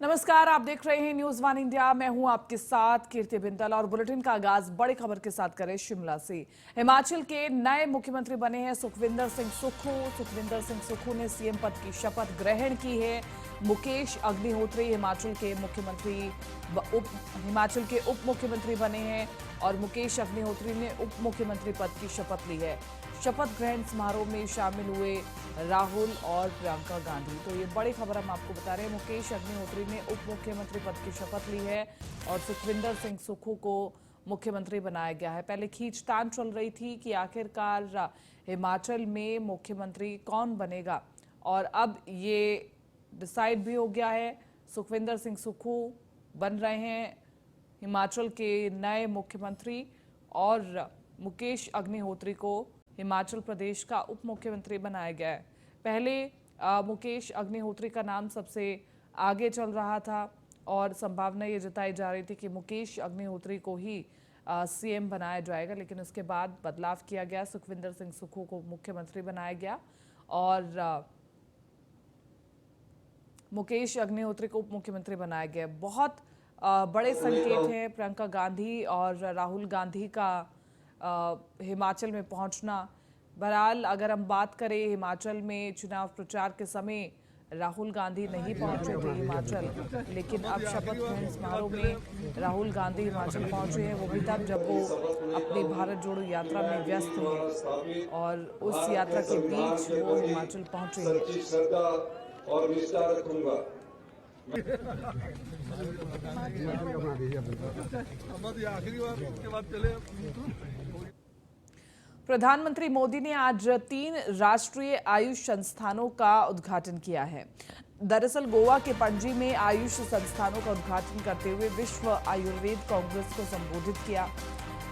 नमस्कार, आप देख रहे हैं न्यूज वन इंडिया। मैं हूं आपके साथ कीर्ति बिंदल और बुलेटिन का आगाज बड़ी खबर के साथ करें शिमला से। हिमाचल के नए मुख्यमंत्री बने हैं सुखविंदर सिंह सुक्खू। सुखविंदर सिंह सुक्खू ने सीएम पद की शपथ ग्रहण की है। मुकेश अग्निहोत्री हिमाचल के उप मुख्यमंत्री बने हैं और मुकेश अग्निहोत्री ने उप मुख्यमंत्री पद की शपथ ली है। शपथ ग्रहण समारोह में शामिल हुए राहुल और प्रियंका गांधी। तो ये बड़ी खबर हम आपको बता रहे हैं। मुकेश अग्निहोत्री ने उप मुख्यमंत्री पद की शपथ ली है और सुखविंदर सिंह सुक्खू को मुख्यमंत्री बनाया गया है। पहले खींचतान चल रही थी कि आखिरकार हिमाचल में मुख्यमंत्री कौन बनेगा और अब ये डिसाइड भी हो गया है। सुखविंदर सिंह सुक्खू बन रहे हैं हिमाचल के नए मुख्यमंत्री और मुकेश अग्निहोत्री को हिमाचल प्रदेश का उप मुख्यमंत्री बनाया गया है। पहले मुकेश अग्निहोत्री का नाम सबसे आगे चल रहा था और संभावना ये जताई जा रही थी कि मुकेश अग्निहोत्री को ही सीएम बनाया जाएगा, लेकिन उसके बाद बदलाव किया गया। सुखविंदर सिंह सुक्खू को मुख्यमंत्री बनाया गया और मुकेश अग्निहोत्री को उप मुख्यमंत्री बनाया गया। बहुत बड़े संकेत हैं प्रियंका गांधी और राहुल गांधी का हिमाचल में पहुंचना। बहरहाल अगर हम बात करें, हिमाचल में चुनाव प्रचार के समय राहुल गांधी नहीं पहुंचे थे हिमाचल, लेकिन अब शपथ ग्रहण समारोह में राहुल गांधी हिमाचल पहुंचे हैं। वो भी तब जब वो अपनी भारत जोड़ो यात्रा में व्यस्त हैं और उस यात्रा के बीच वो हिमाचल पहुंचे हैं। और निष्ठा रखूंगा। प्रधानमंत्री मोदी ने आज 3 राष्ट्रीय आयुष संस्थानों का उद्घाटन किया है। दरअसल गोवा के पणजी में आयुष संस्थानों का उद्घाटन करते हुए विश्व आयुर्वेद कांग्रेस को संबोधित किया।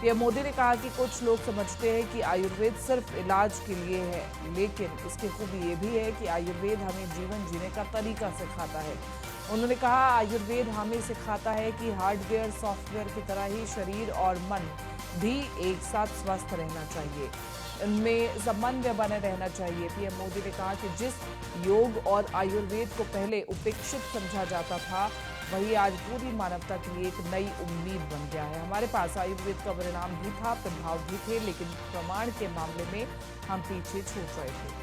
पीएम मोदी ने कहा कि कुछ लोग समझते हैं कि आयुर्वेद सिर्फ इलाज के लिए है, लेकिन इसकी खूबी ये भी है कि आयुर्वेद हमें जीवन जीने का तरीका सिखाता है। उन्होंने कहा, आयुर्वेद हमें सिखाता है कि हार्डवेयर सॉफ्टवेयर की तरह ही शरीर और मन भी एक साथ स्वस्थ रहना चाहिए, इनमें समन्वय बने रहना चाहिए। पीएम मोदी ने कहा कि जिस योग और आयुर्वेद को पहले उपेक्षित समझा जाता था, वही आज पूरी मानवता के लिए एक नई उम्मीद बन गया है। हमारे पास आयुर्वेद का परिणाम भी था, प्रभाव भी थे, लेकिन प्रमाण के मामले में हम पीछे छूट रहे थे।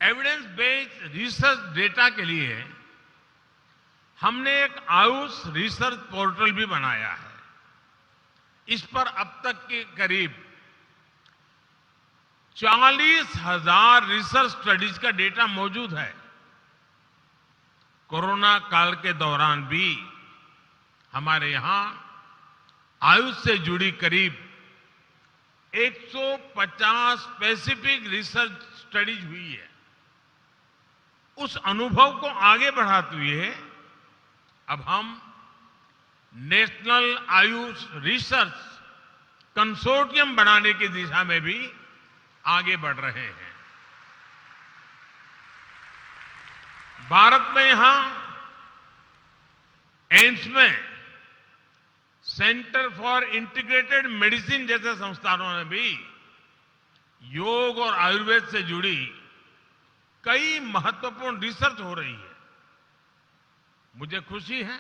एविडेंस बेस्ड रिसर्च डेटा के लिए हमने एक आयुष रिसर्च पोर्टल भी बनाया है। इस पर अब तक के करीब 40,000 रिसर्च स्टडीज का डेटा मौजूद है। कोरोना काल के दौरान भी हमारे यहां आयुष से जुड़ी करीब 150 स्पेसिफिक रिसर्च स्टडीज हुई है। उस अनुभव को आगे बढ़ाते हुए अब हम नेशनल आयुष रिसर्च कंसोर्टियम बनाने की दिशा में भी आगे बढ़ रहे हैं। भारत में यहां एम्स में सेंटर फॉर इंटीग्रेटेड मेडिसिन जैसे संस्थानों ने भी योग और आयुर्वेद से जुड़ी कई महत्वपूर्ण रिसर्च हो रही है। मुझे खुशी है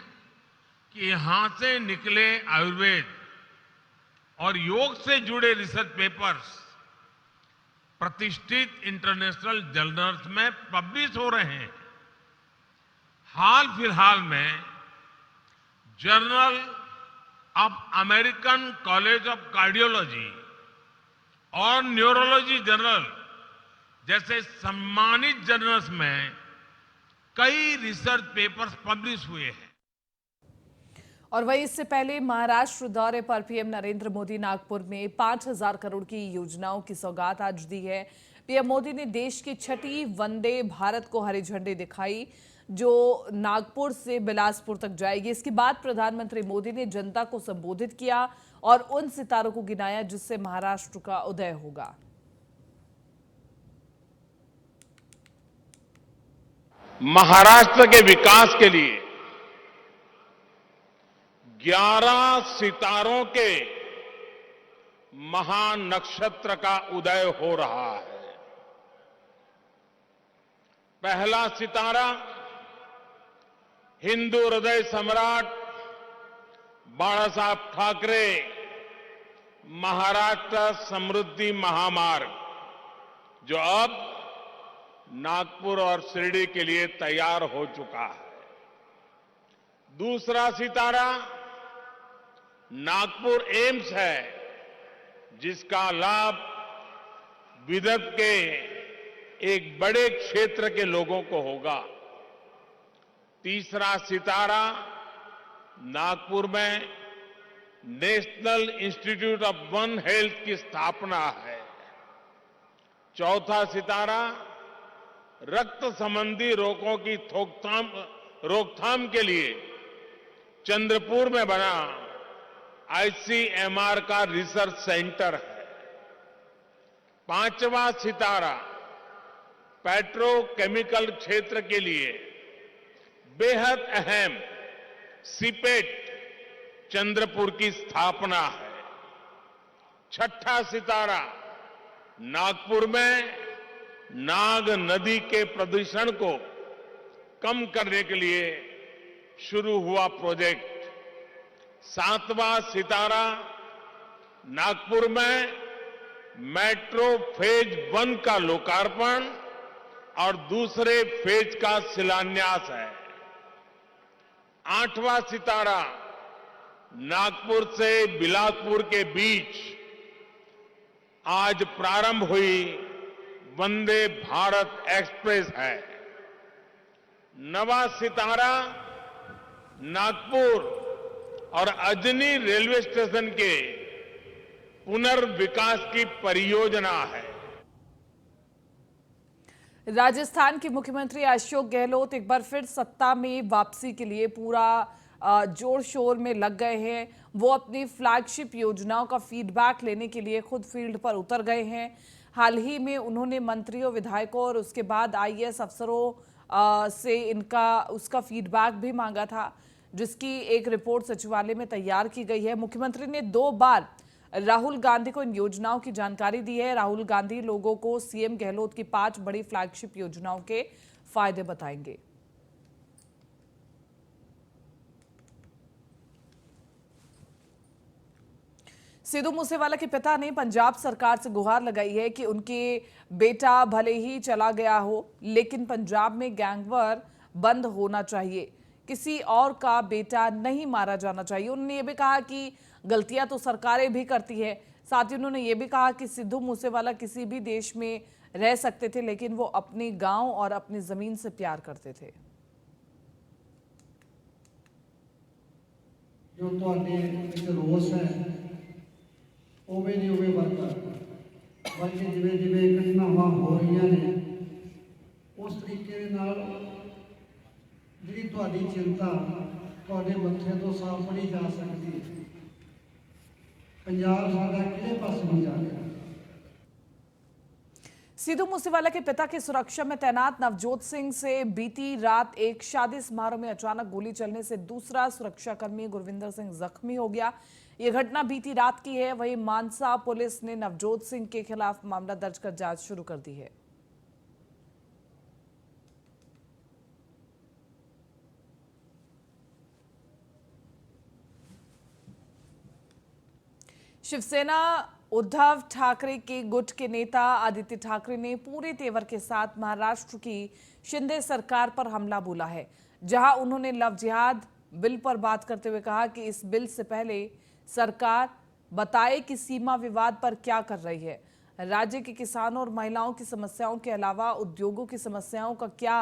कि यहां से निकले आयुर्वेद और योग से जुड़े रिसर्च पेपर्स प्रतिष्ठित इंटरनेशनल जर्नल्स में पब्लिश हो रहे हैं। हाल फिलहाल में journal of American college of cardiology और न्यूरोलॉजी जर्नल जैसे सम्मानित जर्नल्स में कई रिसर्च पेपर्स पब्लिश हुए हैं। और वहीं इससे पहले महाराष्ट्र दौरे पर पीएम नरेंद्र मोदी नागपुर में 5,000 करोड़ की योजनाओं की सौगात आज दी है। पीएम मोदी ने देश की 6ठी वंदे भारत को हरी झंडी दिखाई, जो नागपुर से बिलासपुर तक जाएगी। इसके बाद प्रधानमंत्री मोदी ने जनता को संबोधित किया और उन सितारों को गिनाया जिससे महाराष्ट्र का उदय होगा। महाराष्ट्र के विकास के लिए 11 सितारों के महानक्षत्र का उदय हो रहा है। पहला सितारा हिंदू हृदय सम्राट बाला साहब ठाकरे महाराष्ट्र समृद्धि महामार्ग, जो अब नागपुर और शिरडी के लिए तैयार हो चुका है। दूसरा सितारा नागपुर एम्स है, जिसका लाभ विदर्भ के एक बड़े क्षेत्र के लोगों को होगा। तीसरा सितारा नागपुर में national institute of one health की स्थापना है। चौथा सितारा रक्त संबंधी रोगों की रोकथाम के लिए चंद्रपुर में बना आईसीएमआर का रिसर्च सेंटर है। पांचवा सितारा पेट्रोकेमिकल क्षेत्र के लिए बेहद अहम सीपेट चंद्रपुर की स्थापना है। छठा सितारा नागपुर में नाग नदी के प्रदूषण को कम करने के लिए शुरू हुआ प्रोजेक्ट। सातवां सितारा नागपुर में मेट्रो फेज 1 का लोकार्पण और दूसरे फेज का शिलान्यास है। आठवां सितारा नागपुर से बिलासपुर के बीच आज प्रारंभ हुई वंदे भारत एक्सप्रेस है। नवा सितारा नागपुर और अजनी रेलवे स्टेशन के पुनर्विकास की परियोजना है। राजस्थान के मुख्यमंत्री अशोक गहलोत एक बार फिर सत्ता में वापसी के लिए पूरा जोर शोर में लग गए हैं। वो अपनी फ्लैगशिप योजनाओं का फीडबैक लेने के लिए खुद फील्ड पर उतर गए हैं। हाल ही में उन्होंने मंत्रियों, विधायकों और उसके बाद आईएएस अफसरों से उसका फीडबैक भी मांगा था, जिसकी एक रिपोर्ट सचिवालय में तैयार की गई है। मुख्यमंत्री ने 2 बार राहुल गांधी को इन योजनाओं की जानकारी दी है। राहुल गांधी लोगों को सीएम गहलोत की 5 बड़ी फ्लैगशिप योजनाओं के फायदे बताएंगे। सिद्धू मूसेवाला के पिता ने पंजाब सरकार से गुहार लगाई है कि उनके बेटा भले ही चला गया हो, लेकिन पंजाब में गैंगवार बंद होना चाहिए। किसी और का बेटा नहीं मारा जाना चाहिए। उन्होंने ये भी कहा कि गलतियां तो सरकारें भी करती है। साथ ही उन्होंने ये भी कहा कि सिद्धू मूसेवाला किसी भी देश में रह सकते थे, लेकिन वो अपने गांव और अपनी जमीन से प्यार करते थे। जो तो रोष है उवें नहीं उवें बनता, बल्कि जिवें जिवें घटनावां हो रही ने उस तरीके नाल जिहड़ी तुहाडी चिंता तुहाडे मत्थे तो साफ पढ़ी जा सकती है। पंजाब साडा किहड़े पासे नहीं जा रहा। सिद्धू मूसेवाला के पिता की सुरक्षा में तैनात नवजोत सिंह से बीती रात एक शादी समारोह में अचानक गोली चलने से दूसरा सुरक्षाकर्मी गुरविंदर सिंह जख्मी हो गया। यह घटना बीती रात की है। वहीं मानसा पुलिस ने नवजोत सिंह के खिलाफ मामला दर्ज कर जांच शुरू कर दी है। शिवसेना उद्धव ठाकरे के गुट के नेता आदित्य ठाकरे ने पूरे तेवर के साथ महाराष्ट्र की शिंदे सरकार पर हमला बोला है, जहां उन्होंने लव जिहाद बिल पर बात करते हुए कहा कि इस बिल से पहले सरकार बताए कि सीमा विवाद पर क्या कर रही है। राज्य के किसानों और महिलाओं की समस्याओं के अलावा उद्योगों की समस्याओं का क्या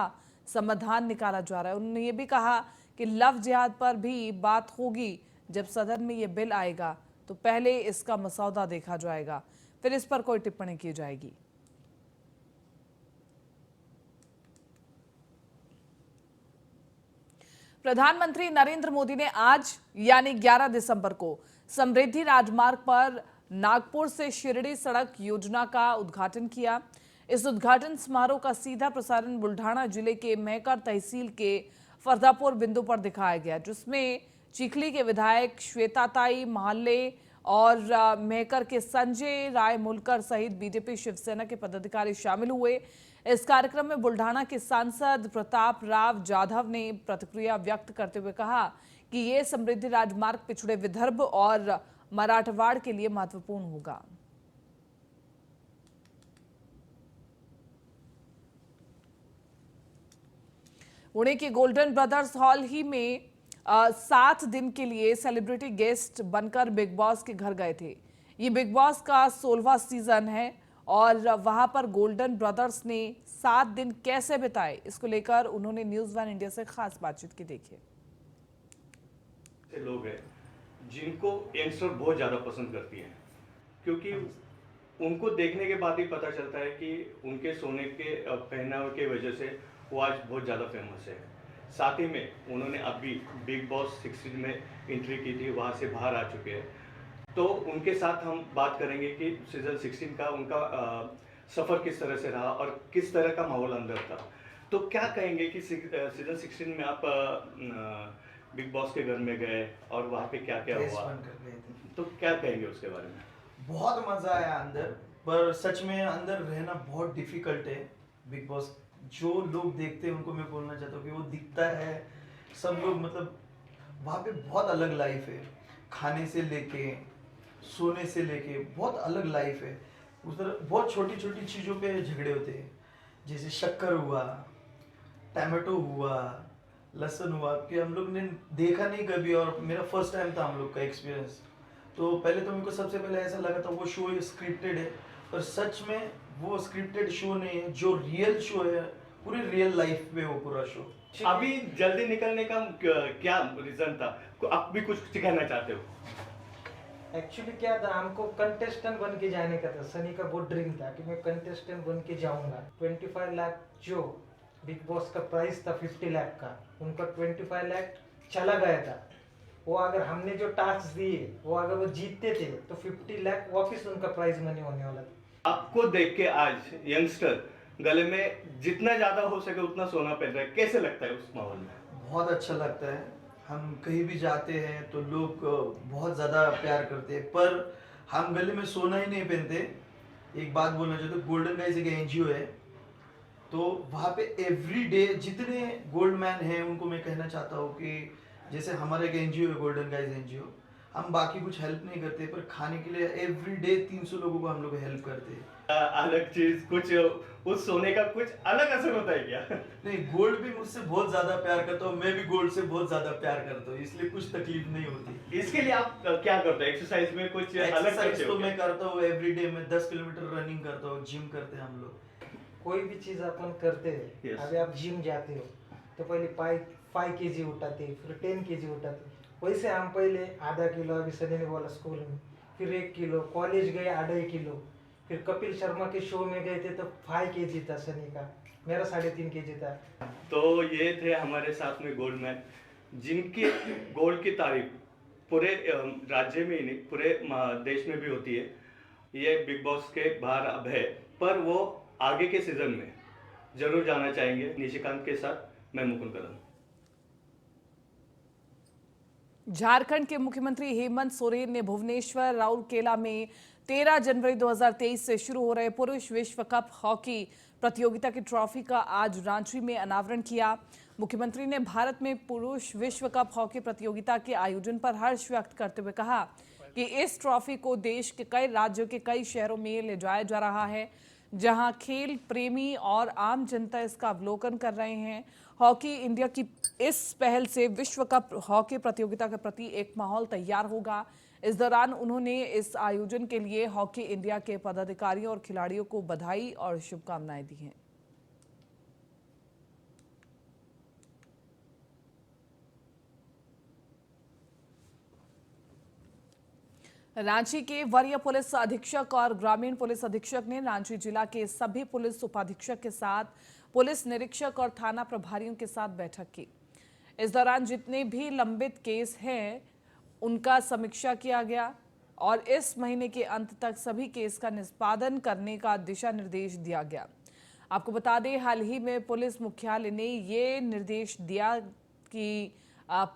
समाधान निकाला जा रहा है। उन्होंने ये भी कहा कि लव जिहाद पर भी बात होगी। जब सदन में ये बिल आएगा तो पहले इसका मसौदा देखा जाएगा, फिर इस पर कोई टिप्पणी की जाएगी। प्रधानमंत्री नरेंद्र मोदी ने आज यानी 11 दिसंबर को समृद्धि राजमार्ग पर नागपुर से शिरडी सड़क योजना का उद्घाटन किया। इस उद्घाटन समारोह का सीधा प्रसारण बुल्ढाना जिले के मेहकर तहसील के फरदापुर बिंदु पर दिखाया गया, जिसमें चिखली के विधायक श्वेताताई महाले और मेहकर के संजय राय मुलकर सहित बीजेपी शिवसेना के पदाधिकारी शामिल हुए। इस कार्यक्रम में बुल्ढाना के सांसद प्रताप राव जाधव ने प्रतिक्रिया व्यक्त करते हुए कहा कि ये समृद्धि राजमार्ग पिछड़े विदर्भ और मराठवाड़ के लिए महत्वपूर्ण होगा। पुणे के गोल्डन ब्रदर्स हॉल ही में 7 दिन के लिए सेलिब्रिटी गेस्ट बनकर बिग बॉस के घर गए थे। ये बिग बॉस का 16वां सीजन है और वहां पर गोल्डन ब्रदर्स ने 7 दिन कैसे बिताए, इसको लेकर उन्होंने न्यूज़ 1 इंडिया से खास बातचीत की। देखिए, लोग हैं जिनको यंगस्टर बहुत ज़्यादा पसंद करती हैं, क्योंकि उनको देखने के बाद ही पता चलता है कि उनके सोने के पहनावे के वजह से वो आज बहुत ज़्यादा फेमस है। साथ ही में उन्होंने अभी बिग बॉस 16 में एंट्री की थी, वहाँ से बाहर आ चुके हैं। तो उनके साथ हम बात करेंगे कि सीजन 16 का उनका सफ़र किस तरह से रहा और किस तरह का माहौल अंदर था। तो क्या कहेंगे कि सीजन 16 में आप बिग बॉस के घर में गए और वहाँ पे क्या क्या हुआ, तो क्या कहेंगे उसके बारे में? बहुत मज़ा आया अंदर, पर सच में अंदर रहना बहुत डिफिकल्ट है। बिग बॉस जो लोग देखते हैं उनको मैं बोलना चाहता हूँ कि वो दिखता है सब लोग, मतलब वहाँ पे बहुत अलग लाइफ है, खाने से लेके सोने से लेके बहुत अलग लाइफ है। उधर बहुत छोटी छोटी चीज़ों पे झगड़े होते हैं, जैसे शक्कर हुआ, टमाटो हुआ, लहसुन हुआ, कि हम लोग ने देखा नहीं कभी और मेरा फर्स्ट टाइम था हम लोग का एक्सपीरियंस। तो पहले तो मेरे को सबसे पहले ऐसा लगा था वो शो स्क्रिप्टेड है, पर सच में वो स्क्रिप्टेड शो नहीं है, जो रियल शो है, पूरी रियल लाइफ में वो पूरा शो। अभी जल्दी निकलने का क्या रीजन था? आप भी कुछ कहना चाहते हो? एक्चुअली क्या था, हमको कंटेस्टेंट बन के जाने का था। सनी का बहुत ड्रीम था कि मैं कंटेस्टेंट बन के जाऊंगा। 25 लाख जो बिग बॉस का प्राइस था 50 लाख का, उनका 25 लाख चला गया था। वो अगर हमने जो टास्क दिए वो अगर वो जीतते थे तो 50 लाख वापस उनका प्राइज मनी होने वाला था। आपको देख के आज यंगस्टर गले में जितना ज्यादा हो सके उतना सोना पहन रहा है, कैसे लगता है उस माहौल में? बहुत अच्छा लगता है। हम कहीं भी जाते हैं तो लोग बहुत ज़्यादा प्यार करते हैं, पर हम गले में सोना ही नहीं पहनते। एक बात बोलना चाहते, गोल्डन गाइज एक एनजीओ है, तो वहाँ पे एवरी डे जितने गोल्ड मैन हैं उनको मैं कहना चाहता हूँ कि जैसे हमारा एक एनजीओ है गोल्डन गाइज एनजीओ, हम बाकी कुछ हेल्प नहीं करते, पर खाने के लिए एवरी डे 300 लोगों को हम लोग हेल्प करते हैं। अलग चीज कुछ उस सोने का कुछ अलग असर होता है क्या? नहीं, गोल्ड भी मुझसे बहुत ज्यादा प्यार करता हूँ, मैं भी गोल्ड से बहुत ज्यादा प्यार करता हूँ, इसलिए कुछ तकलीफ नहीं होती। इसके लिए आप क्या करते हैं? एक्सरसाइज में कुछ अलग एक्सरसाइज तो हो मैं करता हूँ एवरी डे, मैं 10 किलोमीटर रनिंग करता हूँ, जिम करते हैं हम लोग। कोई भी चीज अपन करते हैं, Yes. अभी आप जिम जाते हो तो पहले 5 kg उठाते, फिर 10 kg उठाते। वैसे हम पहले आधा किलो, अभी सनी ने बोला स्कूल में, फिर 1 किलो, कॉलेज गए 2.5 किलो, फिर कपिल शर्मा के शो में गए थे तो 5 kg था सनी का, मेरा 3.5 kg था। तो ये थे हमारे साथ में गोल्ड मैन, जिनके गोल्ड की तारीफ पूरे राज्य में ही नहीं पूरे देश में भी होती है। ये बिग बॉस के बाहर अब है, पर वो आगे के सीजन में जरूर जाना चाहेंगे। निशिकांत के साथ मैं मुकुंद कदम। झारखंड के मुख्यमंत्री हेमंत सोरेन ने भुवनेश्वर राउरकेला में 13 जनवरी 2023 से शुरू हो रहे पुरुष विश्व कप हॉकी प्रतियोगिता की ट्रॉफी का आज रांची में अनावरण किया। मुख्यमंत्री ने भारत में पुरुष विश्व कप हॉकी प्रतियोगिता के आयोजन पर हर्ष व्यक्त करते हुए कहा कि इस ट्रॉफी को देश के कई राज्यों के कई शहरों में ले जाया जा रहा है, जहां खेल प्रेमी और आम जनता इसका अवलोकन कर रहे हैं। हॉकी इंडिया की इस पहल से विश्व कप हॉकी प्रतियोगिता के प्रति एक माहौल तैयार होगा। इस दौरान उन्होंने इस आयोजन के लिए हॉकी इंडिया के पदाधिकारियों और खिलाड़ियों को बधाई और शुभकामनाएं दी हैं। रांची के वरीय पुलिस अधीक्षक और ग्रामीण पुलिस अधीक्षक ने रांची जिला के सभी पुलिस उपाधीक्षक के साथ पुलिस निरीक्षक और थाना प्रभारियों के साथ बैठक की। इस दौरान जितने भी लंबित केस हैं उनका समीक्षा किया गया और इस महीने के अंत तक सभी केस का निष्पादन करने का दिशा निर्देश दिया गया। आपको बता दें, हाल ही में पुलिस मुख्यालय ने ये निर्देश दिया कि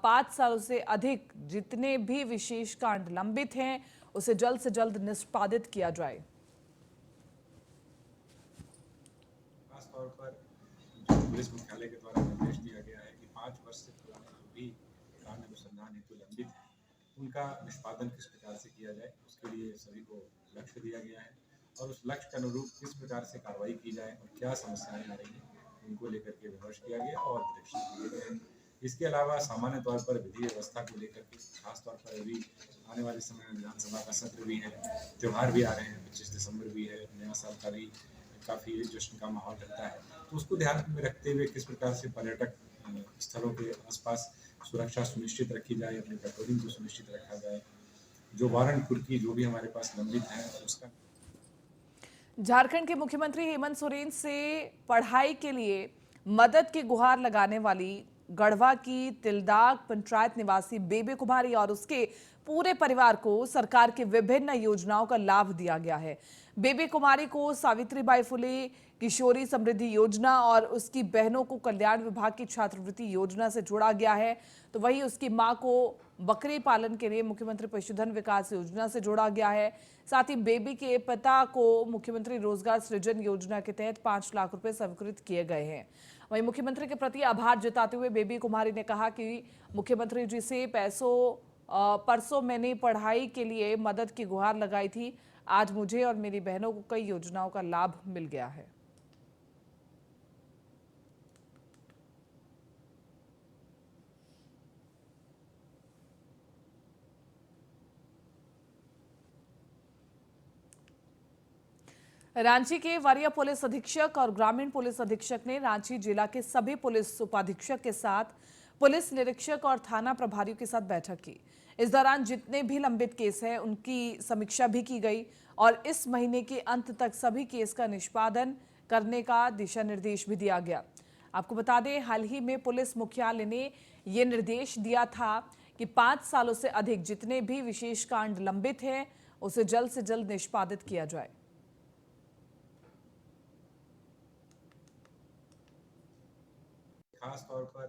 5 सालों से अधिक जितने भी विशेष कांड लंबित हैं उसे जल्द से जल्द निष्पादित किया जाए। खासतौर तौर पर जो पुलिस मुख्यालय के द्वारा निर्देश दिया गया है कि 5 वर्ष से पुराने जो भी कांड अनुसंधान हेतु लंबित है उनका निष्पादन किस प्रकार से किया जाए, उसके लिए सभी को लक्ष्य दिया गया है और उस लक्ष्य के अनुरूप किस प्रकार से कार्रवाई की जाए और क्या समस्याएं आ रही हैं उनको लेकर के विमर्श किया गया और निर्देश दिए गए हैं। इसके अलावा सामान्य तौर पर विधि व्यवस्था को लेकर के खासतौर पर अभी आने वाले समय में विधानसभा का सत्र भी है, त्यौहार भी आ रहे हैं, 25 दिसंबर भी है, नया साल का भी काफ़ी जश्न का माहौल रहता है, तो उसको ध्यान में रखते हुए किस प्रकार से पर्यटक स्थलों के आसपास सुरक्षा सुनिश्चित रखी जाए, अपनी पेट्रोलिंग को सुनिश्चित रखा जाए, जो वारंट कुर्की जो भी हमारे पास लंबित है उसका। झारखंड के मुख्यमंत्री हेमंत सोरेन से पढ़ाई के लिए मदद की गुहार लगाने वाली गढ़वा की तिलदाग पंचायत निवासी बेबी कुमारी और उसके पूरे परिवार को सरकार की विभिन्न योजनाओं का लाभ दिया गया है। बेबी कुमारी को सावित्रीबाई फुले किशोरी समृद्धि योजना और उसकी बहनों को कल्याण विभाग की छात्रवृत्ति योजना से जोड़ा गया है, तो वहीं उसकी मां को बकरी पालन के लिए मुख्यमंत्री पशुधन विकास योजना से जोड़ा गया है। साथ ही बेबी के पिता को मुख्यमंत्री रोजगार सृजन योजना के तहत 5 लाख रुपए स्वीकृत किए गए हैं। वहीं मुख्यमंत्री के प्रति आभार जताते हुए बेबी कुमारी ने कहा कि मुख्यमंत्री जी से परसों मैंने पढ़ाई के लिए मदद की गुहार लगाई थी, आज मुझे और मेरी बहनों को कई योजनाओं का लाभ मिल गया है। रांची के वरीय पुलिस अधीक्षक और ग्रामीण पुलिस अधीक्षक ने रांची जिला के सभी पुलिस उपाधीक्षक के साथ पुलिस निरीक्षक और थाना प्रभारियों के साथ बैठक की। इस दौरान जितने भी लंबित केस हैं उनकी समीक्षा भी की गई और इस महीने के अंत तक सभी केस का निष्पादन करने का दिशा निर्देश भी दिया गया। आपको बता दें, हाल ही में पुलिस मुख्यालय ने ये निर्देश दिया था कि 5 सालों से अधिक जितने भी विशेष कांड लंबित हैं उसे जल्द से जल्द निष्पादित किया जाए। खास तौर पर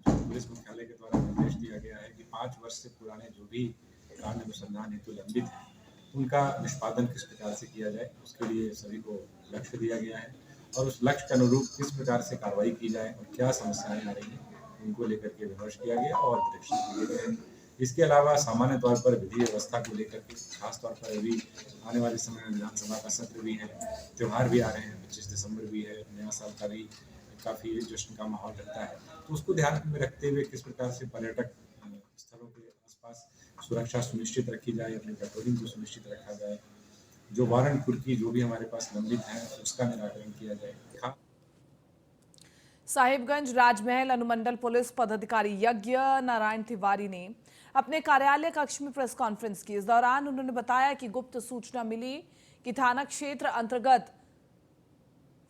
जो पुलिस मुख्यालय के द्वारा निर्देश दिया गया है कि 5 वर्ष से पुराने जो भी कांड अनुसंधान हेतु लंबित है उनका निष्पादन किस प्रकार से किया जाए, उसके लिए सभी को लक्ष्य दिया गया है और उस लक्ष्य के अनुरूप किस प्रकार से कार्रवाई की जाए और क्या समस्याएं आ रही हैं उनको लेकर के विमर्श किया गया और निर्देश दिए गए हैं। इसके अलावा सामान्य तौर पर विधि व्यवस्था को लेकर के खासतौर पर अभी आने वाले समय में विधानसभा का सत्र भी है, त्यौहार भी आ रहे हैं, 25 दिसंबर भी है, नया साल का भी काफ़ी जश्न का माहौल रहता है, तो उसको ध्यान में रखते हुए किस प्रकार से पर्यटक स्थलों के आसपास सुरक्षा सुनिश्चित रखी जाए, अपनी पेट्रोलिंग को सुनिश्चित रखा जाए, जो वारंट कुर्की जो भी हमारे पास लंबित है उसका निराकरण किया जाए। साहिबगंज राजमहल अनुमंडल पुलिस पदाधिकारी यज्ञ नारायण तिवारी ने अपने कार्यालय कक्ष में प्रेस कॉन्फ्रेंस की। इस दौरान उन्होंने बताया कि गुप्त सूचना मिली कि थाना क्षेत्र अंतर्गत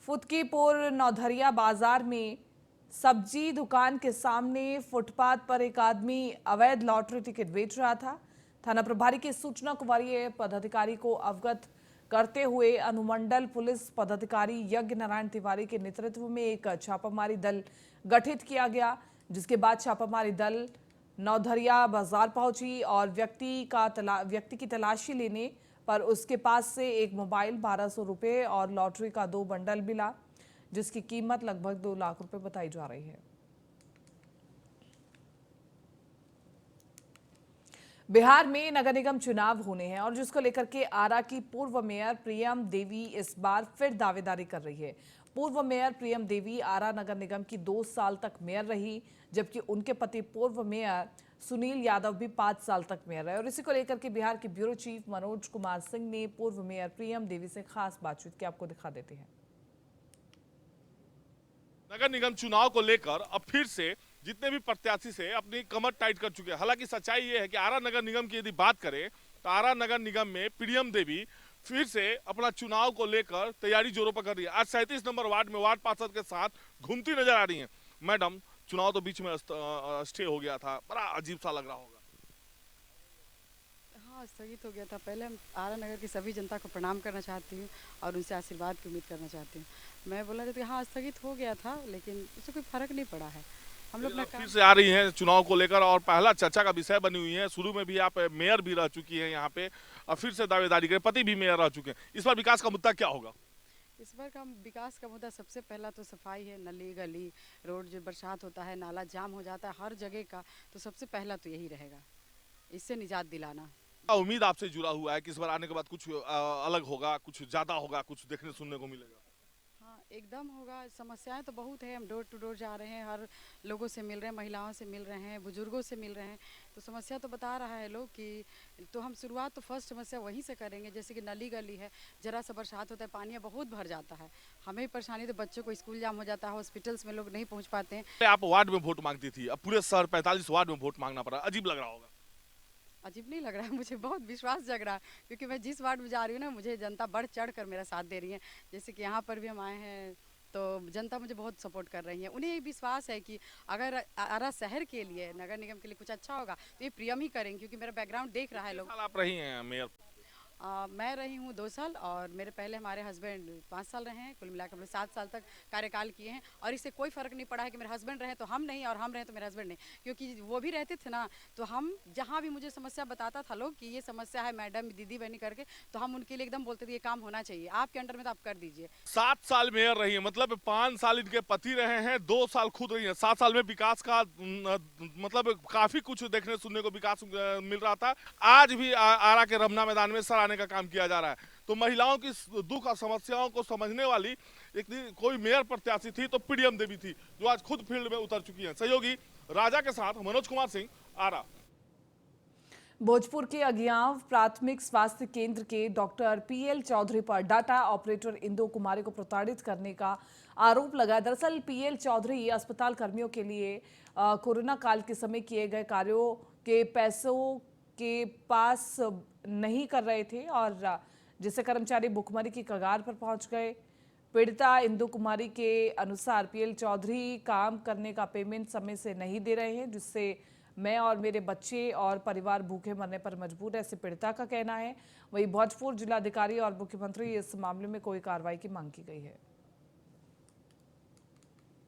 फुदकीपुर नौधरिया बाजार में सब्जी दुकान के सामने फुटपाथ पर एक आदमी अवैध लॉटरी टिकट बेच रहा था। थाना प्रभारी की सूचना को वरीय पदाधिकारी को अवगत करते हुए अनुमंडल पुलिस पदाधिकारी यज्ञ नारायण तिवारी के नेतृत्व में एक छापामारी दल गठित किया गया, जिसके बाद छापामारी दल नौधरिया बाजार पहुंची और व्यक्ति की तलाशी लेने पर उसके पास से एक मोबाइल, 1200 रुपये और लॉटरी का 2 बंडल मिला, जिसकी कीमत लगभग 2 लाख रुपए बताई जा रही है। बिहार में नगर निगम चुनाव होने हैं और जिसको लेकर के आरा की पूर्व मेयर प्रियम देवी इस बार फिर दावेदारी कर रही है। पूर्व मेयर प्रियम देवी आरा नगर निगम की 2 साल तक मेयर रही, जबकि उनके पति पूर्व मेयर सुनील यादव भी 5 साल तक मेयर रहे। और इसी को लेकर के बिहार के ब्यूरो चीफ मनोज कुमार सिंह ने पूर्व मेयर प्रियम देवी से खास बातचीत की, आपको दिखा देते हैं। नगर निगम चुनाव को लेकर अब फिर से जितने भी प्रत्याशी से अपनी कमर टाइट कर चुके हैं। हालांकि सच्चाई ये है कि आरा नगर निगम की यदि बात करें तो आरा नगर निगम में प्रियम देवी फिर से अपना चुनाव को लेकर तैयारी जोरों पर कर रही है। आज 37 नंबर वार्ड में वार्ड पार्षद के साथ घूमती नजर आ रही हैं। मैडम, चुनाव तो बीच में स्टे हो गया था, बड़ा अजीब सा लग रहा होगा। हाँ, स्थगित हो गया था। पहले हम आरा नगर की सभी जनता को प्रणाम करना चाहती हूँ और उनसे आशीर्वाद की उम्मीद करना चाहती हूँ। मैं बोला था कि हाँ स्थगित हो गया था, लेकिन उससे कोई फर्क नहीं पड़ा है। हम लोग फिर से आ रही हैं चुनाव को लेकर और पहला चर्चा का विषय बनी हुई है। शुरू में भी आप मेयर भी रह चुकी हैं यहाँ पे और फिर से दावेदारी करें, पति भी मेयर रह चुके हैं। इस बार विकास का मुद्दा क्या होगा? इस बार का विकास का मुद्दा सबसे पहला तो सफाई है। नली गली रोड, जो बरसात होता है नाला जाम हो जाता है हर जगह का, तो सबसे पहला तो यही रहेगा, इससे निजात दिलाना। उम्मीद आपसे जुड़ा हुआ है कि इस बार आने के बाद कुछ अलग होगा, कुछ ज्यादा होगा, कुछ देखने सुनने को मिलेगा? हाँ एकदम होगा। समस्याएं तो बहुत है, हम डोर टू डोर जा रहे हैं, हर लोगों से मिल रहे हैं, महिलाओं से मिल रहे हैं, बुजुर्गों से मिल रहे हैं, तो समस्या तो बता रहा है लोग कि, तो हम शुरुआत तो फर्स्ट समस्या वहीं से करेंगे। जैसे कि नली गली है, जरा सा बरसात होता है पानी बहुत भर जाता है, हमें परेशानी, तो बच्चों को स्कूल जाम हो जाता है, हॉस्पिटल्स में लोग नहीं पहुँच पाते हैं। आप वार्ड में वोट मांगती थी, अब पूरे शहर 45 वार्ड में वोट मांगना पड़ा, अजीब लग रहा होगा? अजीब नहीं लग रहा है, मुझे बहुत विश्वास जग रहा है, क्योंकि मैं जिस वार्ड में जा रही हूँ ना, मुझे जनता बढ़ चढ़ कर मेरा साथ दे रही है। जैसे कि यहाँ पर भी हम आए हैं तो जनता मुझे बहुत सपोर्ट कर रही है। उन्हें ये विश्वास है कि अगर आरा शहर के लिए, नगर निगम के लिए कुछ अच्छा होगा तो ये प्रियम ही करेंगे, क्योंकि मेरा बैकग्राउंड देख रहा है लोग। साल आप रही हैं मेयर? मैं रही हूँ 2 साल, और मेरे पहले हमारे हस्बैंड 5 साल रहे हैं, कुल मिलाकर हमने 7 साल तक कार्यकाल किए हैं। और इससे कोई फ़र्क नहीं पड़ा है कि मेरे हस्बैंड रहे तो हम नहीं, और हम रहे तो मेरे हस्बैंड नहीं, क्योंकि वो भी रहते थे ना, तो हम जहाँ भी मुझे समस्या बताता था लोग कि ये समस्या है मैडम, दीदी बहनी करके, तो हम उनके लिए एकदम बोलते थे ये काम होना चाहिए, आपके अंडर में तो आप कर दीजिए। 7 साल मेयर रही है, मतलब 5 साल इनके पति रहे हैं, 2 साल खुद रही है। 7 साल में विकास का मतलब काफी कुछ देखने सुनने को विकास मिल रहा था। आज भी आरा के रमना मैदान में सराहने का काम किया जा रहा है। तो महिलाओं की दुख और समस्याओं को समझने वाली एक कोई मेयर प्रत्याशी थी तो पीडीएम देवी थी, जो आज खुद फील्ड में उतर चुकी हैं। सहयोगी राजा के साथ मनोज कुमार सिंह, आरा। भोजपुर के अगियांव प्राथमिक स्वास्थ्य केंद्र के डॉक्टर पीएल चौधरी पर डाटा ऑपरेटर इंदु कुमारी को प्रताड़ित करने का आरोप लगा। दरअसल पीएल चौधरी अस्पताल कर्मियों के लिए कोरोना काल के समय किए गए कार्यों के पैसों के पास नहीं कर रहे थे, और जिससे कर्मचारी भुखमरी की कगार पर पहुंच गए। पीड़िता इंदु कुमारी के अनुसार पीएल चौधरी काम करने का पेमेंट समय से नहीं दे रहे हैं, जिससे मैं और मेरे बच्चे और परिवार भूखे मरने पर मजबूर है, ऐसे पीड़िता का कहना है। वहीं भोजपुर जिलाधिकारी और मुख्यमंत्री इस मामले में कोई कार्रवाई की मांग की गई है।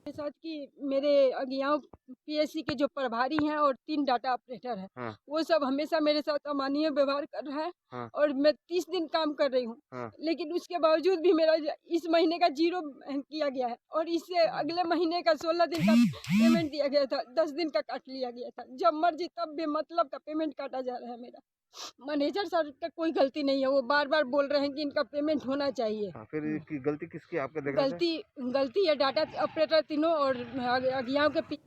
साथ कि मेरे अगियांव पीएससी के जो प्रभारी हैं और 3 डाटा ऑपरेटर हैं, हाँ। वो सब हमेशा मेरे साथ अमानवीय व्यवहार कर रहा है। हाँ। और मैं 30 दिन काम कर रही हूँ, हाँ। लेकिन उसके बावजूद भी मेरा इस महीने का 0 किया गया है, और इससे अगले महीने का 16 दिन का पेमेंट दिया गया था, 10 दिन का काट लिया गया था। जब मर्जी तब बेमतलब का पेमेंट काटा जा रहा है मेरा। मैनेजर सर का कोई गलती नहीं है, वो बार बार बोल रहे हैं कि इनका पेमेंट होना चाहिए। हाँ, फिर की गलती किसकी आपका देख रहे थे? गलती है डाटा ऑपरेटर तीनों और अगियांव के।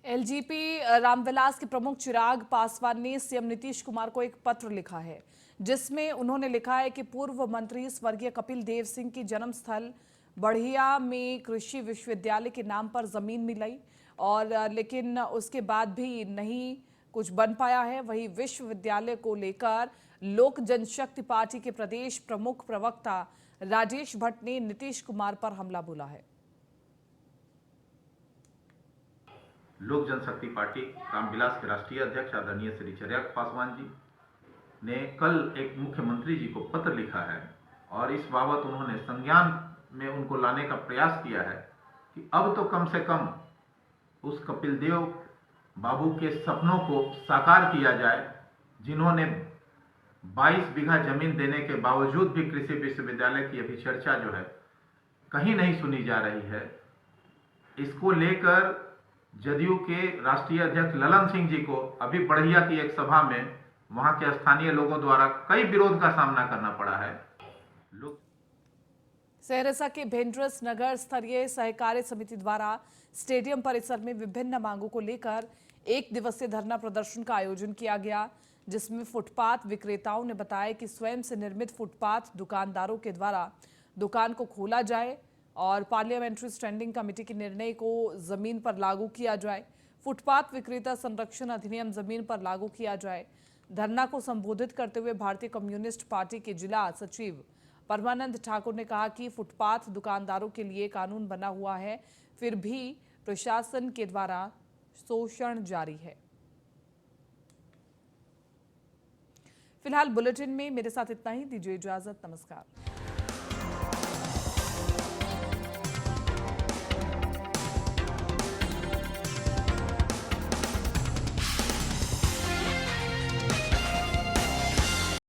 एलजीपी रामविलास के प्रमुख चिराग पासवान ने सीएम नीतीश कुमार को एक पत्र लिखा है, जिसमें उन्होंने लिखा है कि पूर्व मंत्री स्वर्गीय कपिल देव सिंह की जन्मस्थल बढ़िया में कृषि विश्वविद्यालय के नाम पर जमीन मिली, और लेकिन उसके बाद भी नहीं कुछ बन पाया है। वहीं विश्वविद्यालय को लेकर लोक जनशक्ति पार्टी के प्रदेश प्रमुख प्रवक्ता राजेश भट्ट ने नीतीश कुमार पर हमला बोला है। लोक जनशक्ति पार्टी रामविलास के राष्ट्रीय अध्यक्ष आदरणीय श्री चिराग पासवान जी ने कल एक मुख्यमंत्री जी को पत्र लिखा है, और इस बाबत उन्होंने संज्ञान में उनको लाने का प्रयास किया है कि अब तो कम से कम उस कपिल देव बाबू के सपनों को साकार किया जाए, जिन्होंने 22 बीघा जमीन देने के बावजूद भी कृषि विश्वविद्यालय की अभी चर्चा जो है कहीं नहीं सुनी जा रही है। इसको लेकर जदयू के राष्ट्रीय अध्यक्ष ललन सिंह जी को अभी बढ़िया की एक सभा में वहां के स्थानीय लोगों द्वारा कई विरोध का सामना करना पड़ा है। सहरसा के भेंड्रस नगर स्तरीय सहकारी समिति द्वारा स्टेडियम परिसर में विभिन्न मांगों को लेकर 1 दिवसीय धरना प्रदर्शन का आयोजन किया गया, जिसमें फुटपाथ विक्रेताओं ने बताया कि स्वयं से निर्मित फुटपाथ दुकानदारों के द्वारा दुकान को खोला जाए और पार्लियामेंट्री स्टैंडिंग कमेटी के निर्णय को जमीन पर लागू किया जाए। फुटपाथ विक्रेता संरक्षण अधिनियम जमीन पर लागू किया जाए। धरना को संबोधित करते हुए भारतीय कम्युनिस्ट पार्टी के जिला सचिव परमानंद ठाकुर ने कहा कि फुटपाथ दुकानदारों के लिए कानून बना हुआ है, फिर भी प्रशासन के द्वारा शोषण जारी है। फिलहाल बुलेटिन में मेरे साथ इतना ही। दीजिए इजाजत, नमस्कार।